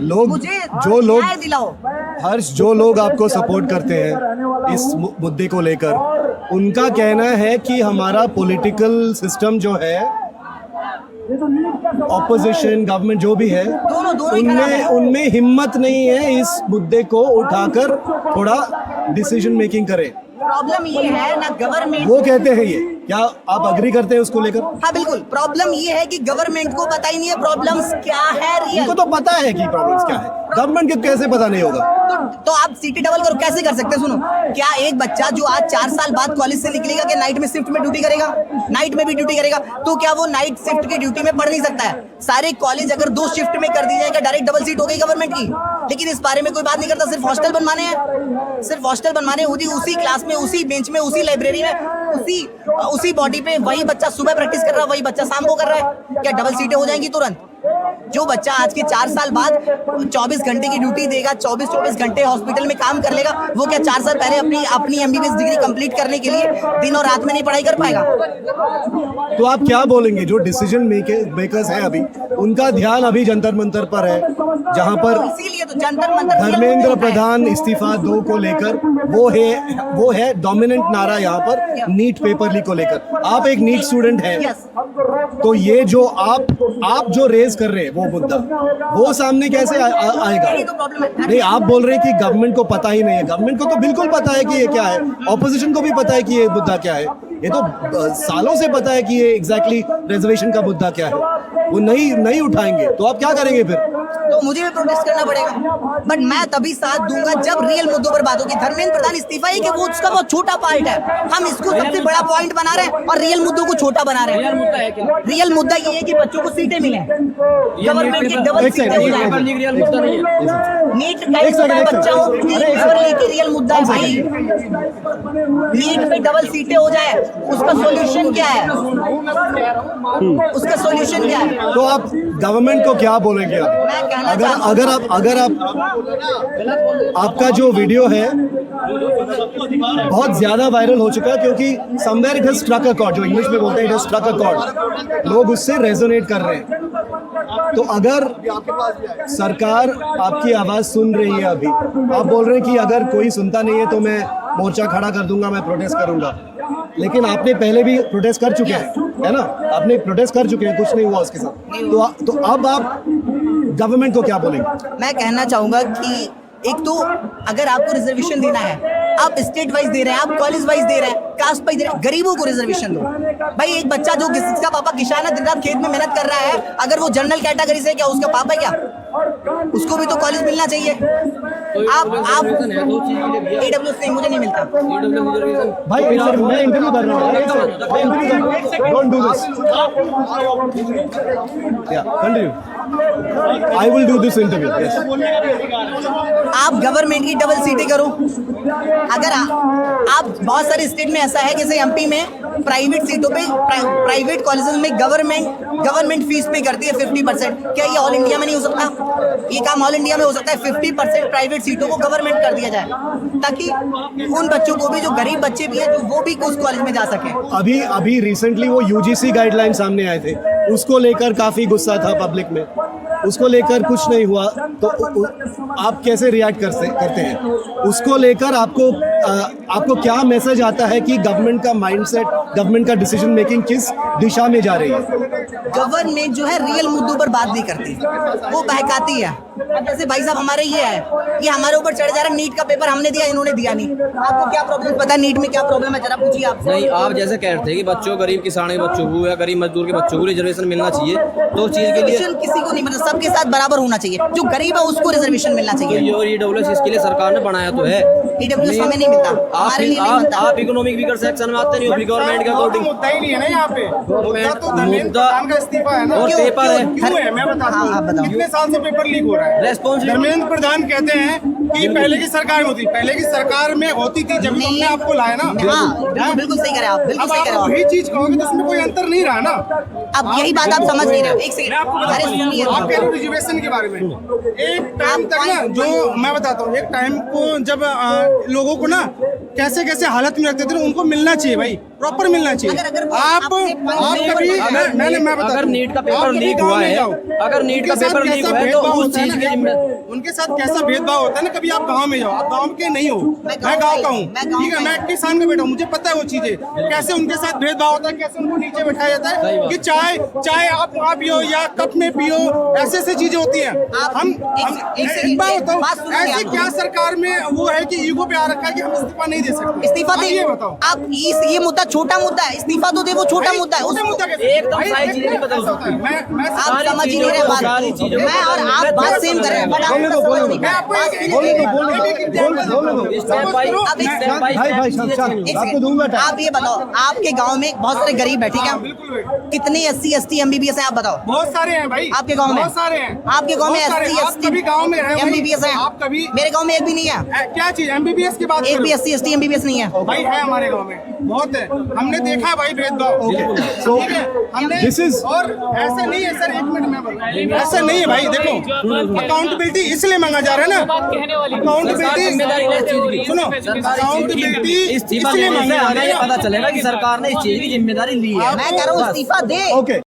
लोग जो लोग हर्ष जो लोग आपको सपोर्ट करते हैं इस मुद्दे को लेकर, उनका कहना है कि हमारा पॉलिटिकल सिस्टम जो है, ऑपोजिशन गवर्नमेंट जो भी है, उनमें हिम्मत नहीं है इस मुद्दे को उठाकर थोड़ा डिसीजन मेकिंग करे। प्रॉब्लम ये है ना गवर्नमेंट, वो कहते हैं, ये क्या आप अग्री करते हैं उसको लेकर? हाँ बिल्कुल। प्रॉब्लम ये है कि गवर्नमेंट को पता ही नहीं है प्रॉब्लम्स क्या है रियल। उनको तो पता है कि प्रॉब्लम्स क्या है, गवर्नमेंट को कैसे पता नहीं होगा? तो आप सीटी डबल करो, कैसे कर सकते हैं? सुनो, क्या एक बच्चा जो आज 4 साल बाद कॉलेज से निकलेगा क्या नाइट में शिफ्ट में ड्यूटी करेगा? नाइट में भी ड्यूटी करेगा, तो क्या वो नाइट शिफ्ट की ड्यूटी में पढ़ नहीं सकता है? सारे कॉलेज अगर 2 शिफ्ट में कर दी जाएगा, डायरेक्ट डबल सीट हो गई गवर्नमेंट की। लेकिन इस बारे में कोई बात नहीं करता, सिर्फ हॉस्टल बनवाने हैं, सिर्फ हॉस्टल बनवाने, उसी क्लास में, उसी बेंच में, उसी लाइब्रेरी में, उसी बॉडी पे वही बच्चा सुबह प्रैक्टिस कर रहा है, वही बच्चा शाम को कर रहा है। क्या डबल सीटें हो जाएंगी तुरंत? जो बच्चा आज के 4 साल बाद 24 घंटे की ड्यूटी देगा, 24 घंटे हॉस्पिटल में काम कर लेगा, वो क्या 4 साल पहले अपनी एमबीबीएस डिग्री कंप्लीट करने के लिए दिन और रात में नहीं पढ़ाई कर पाएगा? तो आप क्या बोलेंगे जो डिसीजन मेकर्स हैं अभी, उनका ध्यान अभी जंतर मंतर पर है, जहां पर इसीलिए तो जंतर मंतर धर्मेंद्र प्रधान इस्तीफा 2 को लेकर वो है डोमिनेंट नारा यहाँ पर नीट पेपर लीक को लेकर। आप एक नीट स्टूडेंट हैं, तो ये जो आप जो रेज कर रहे हैं वो मुद्दा, वो सामने कैसे आएगा? नहीं, आप बोल रहे हैं कि गवर्नमेंट को पता ही नहीं है। गवर्नमेंट को तो बिल्कुल पता है कि ये क्या है, ऑपोजिशन को भी पता है कि ये मुद्दा क्या है, ये तो सालों से पता है कि ये एग्जैक्टली रिजर्वेशन का मुद्दा क्या है। वो नहीं उठाएंगे तो आप क्या करेंगे फिर? तो मुझे भी प्रोटेस्ट करना पड़ेगा, बट मैं तभी साथ दूंगा जब रियल मुद्दों पर बात होगी। धर्मेंद्र प्रधान इस्तीफा है कि वो उसका बहुत छोटा पार्ट है, हम इसको सबसे बड़ा पॉइंट बना रहे हैं और रियल मुद्दों को छोटा बना रहे हैं। रियल मुद्दा ये है कि बच्चों को सीटें मिले, गवर्नमेंट की डबल सीटें हो जाए। नीट का बच्चा रियल मुद्दा है भाई, नीट पे डबल सीटें हो जाए, उसका सॉल्यूशन क्या है? उसका सॉल्यूशन क्या है? तो आप गवर्नमेंट को क्या बोलेंगे? अगर आप आपका जो वीडियो है बहुत ज्यादा वायरल हो चुका है, क्योंकि somewhere it has struck a chord, जो इंग्लिश में बोलते हैं it has struck a chord, लोग उससे रेजोनेट कर रहे हैं। तो अगर सरकार आपकी आवाज सुन रही है, अभी आप बोल रहे हैं कि अगर कोई सुनता नहीं है तो मैं मोर्चा खड़ा कर दूंगा, मैं प्रोटेस्ट करूंगा, लेकिन आपने पहले भी प्रोटेस्ट कर चुके हैं, है ना? आपने प्रोटेस्ट कर चुके हैं, कुछ नहीं हुआ उसके साथ, तो अब आप गवर्नमेंट को क्या बोलेंगे? मैं कहना चाहूंगा कि एक तो अगर आपको रिजर्वेशन देना है, आप स्टेट वाइज दे रहे हैं, आप कॉलेज वाइज दे रहे हैं, कास्ट वाइज दे रहे हैं, गरीबों को रिजर्वेशन दो भाई। एक बच्चा जो जिसका पापा किसान है, दिन रात खेत में मेहनत कर रहा है, अगर वो जनरल कैटेगरी से, क्या उसका पापा क्या, उसको भी तो कॉलेज मिलना चाहिए। आप AWS से मुझे नहीं मिलता भाई, मैं इंटरव्यू कर रहा हूँ, डोंट डू दिस, या continue, I will do this interview. आप गवर्नमेंट की डबल सीटें करो। अगर आप बहुत सारे स्टेट में ऐसा है, जैसे एमपी में प्राइवेट सीटों पे, प्राइवेट कॉलेजेस में गवर्नमेंट फीस पे करती है 50%। क्या ये ऑल इंडिया में नहीं हो सकता? ये काम ऑल इंडिया में हो सकता है। 50% प्राइवेट सीटों को गवर्नमेंट कर दिया जाए, ताकि उन बच्चों को भी, जो गरीब बच्चे भी हैं, वो भी उस कॉलेज में जा सके। अभी रिसेंटली वो यूजीसी गाइडलाइन सामने आए थे, उसको लेकर काफी गुस्सा था पब्लिक में, उसको लेकर कुछ नहीं हुआ, तो आप कैसे रिएक्ट करते हैं? उसको लेकर आपको क्या मैसेज आता है कि गवर्नमेंट का माइंडसेट, गवर्नमेंट का डिसीजन मेकिंग किस दिशा में जा रही है? गवर्नमेंट जो है रियल मुद्दों पर बात नहीं करती, वो बहकाती है। जैसे भाई साहब हमारे ये है, ये हमारे ऊपर चढ़ जा रहा है, नीट का पेपर हमने दिया, इन्होंने दिया नहीं। आपको क्या प्रॉब्लम पता है नीट में क्या प्रॉब्लम है? जरा पूछिए आप। नहीं, आप जैसे कह रहे थे कि बच्चों, गरीब किसान के बच्चों को या गरीब मजदूर के बच्चों को रिजर्वेशन मिलना चाहिए, तो चीज के लिए किसी को नहीं मिलता, सबके साथ बराबर होना चाहिए। जो गरीब है उसको रिजर्वेशन मिलना चाहिए। और EWS इसके लिए सरकार ने बनाया तो है। EWS हमें नहीं मिलता, हमारे लिए नहीं मिलता। आप इकोनॉमिक वीकर सेक्शन में आते नहीं हो, गवर्नमेंट का अकॉर्डिंग मुद्दा ही नहीं है ना यहाँ पे। मुद्दा का इस्तीफा है ना, और पेपर है। क्यों है मैं बताता हूँ। कितने साल से पेपर लीक हो रहा है? रेस्पॉन्सिबिलिटी धर्मेंद्र प्रधान कहते हैं कि पहले की सरकार में होती, पहले की सरकार में होती थी जब हमने आपको लाया ना। हाँ, बिल्कुल सही कह रहे हैं आप, बिल्कुल सही कह रहे हैं आप। वही चीज कहोगे तो उसमें कोई अंतर नहीं रहा ना। अब यही बात आप समझ नहीं रहे हो। एक सेकंड, अरे सुनिए, आप कह रहे हो रिजर्वेशन के बारे में। एक टाइम तक ना, जो मैं बताता हूँ, एक टाइम को जब लोगों को ना कैसे हालत में रखते थे, उनको मिलना चाहिए भाई। प्रॉपर मिलना चाहिए। अगर वो आप आपसे कभी मैं बता अगर दूं, नीट का पेपर आप कभी लीक गाँव हुआ में है, जाओ, अगर नीट का उनके साथ पेपर लीक कैसा हुआ है तो भेदभाव उस होता है चीज ना, की जिम्मे उनके साथ कैसा भेदभाव होता है ना, कभी आप गांव में जाओ, आप गांव के नहीं हो, मैं गांव का हूँ, ठीक है, मैं किसान का बेटा हूँ, मुझे पता है वो चीजें कैसे उनके साथ भेदभाव होता है, कैसे उनको नीचे बैठाया जाता है कि चाय आप पियो या कप में पियो, ऐसे ऐसे चीजें होती हैं। हम एक बात बताओ, ऐसी क्या सरकार में वो है कि ईगो पे आ रखा है कि हम इस्तीफा नहीं दे सकते? इस्तीफा दे, ये बताओ। आप ये मुद्दा छोटा मुद्दा है, इस्तीफा तो दे, वो छोटा मुद्दा है। छोटा मुद्दा कैसे? एकदम भाई, सारी चीजें नहीं बदल होता है। मैं आप सारी समझ ही चीजों नहीं रहे को, बात सारी को। चीजों को मैं और आप बात सेम कर रहे हैं, बट आप बोलने दो, समझ बोलने नहीं दो। रहे। आपको बात एक- सीधी बोलने है। दो, बोलने दो, बोलने दो। स्टेप बाय अब एक स्टेप बाय भाई, स्टेप शांत, चीजें शांत। आपको दूंगा टाइम। आप ये बताओ, आपके गांव में बहुत सारे गरीब है, ठीक है? बिल्कुल कितने SC ST MBBS हैं, आप बताओ? बहुत सारे हैं भाई, आपके गांव में बहुत सारे हैं, आपके गांव में बहुत सारे। SC आप कभी गांव में रहे हो? MBBS है? आप कभी मेरे गांव में एक भी नहीं है, क्या चीज MBBS की बात एक करो? भी SC ST MBBS नहीं है। भाई है हमारे गांव में, बहुत है, हमने देखा है भाई भेदभाव। So, ठीक है, हमने this is- और ऐसा नहीं है सर, एक मिनट में बताऊं, ऐसा नहीं है भाई, देखो अकाउंटेबिलिटी इसलिए मांगा जा रहा है ना, अकाउंटेबिलिटी जिम्मेदारी है इस चीज की। सुनो, अकाउंटेबिलिटी इस्तीफा इसलिए देने से मांगा जा हमें रहा ये है। पता चलेगा कि सरकार ने इस चीज की जिम्मेदारी ली है। मैं कह रहा हूँ इस्तीफा दे। ओके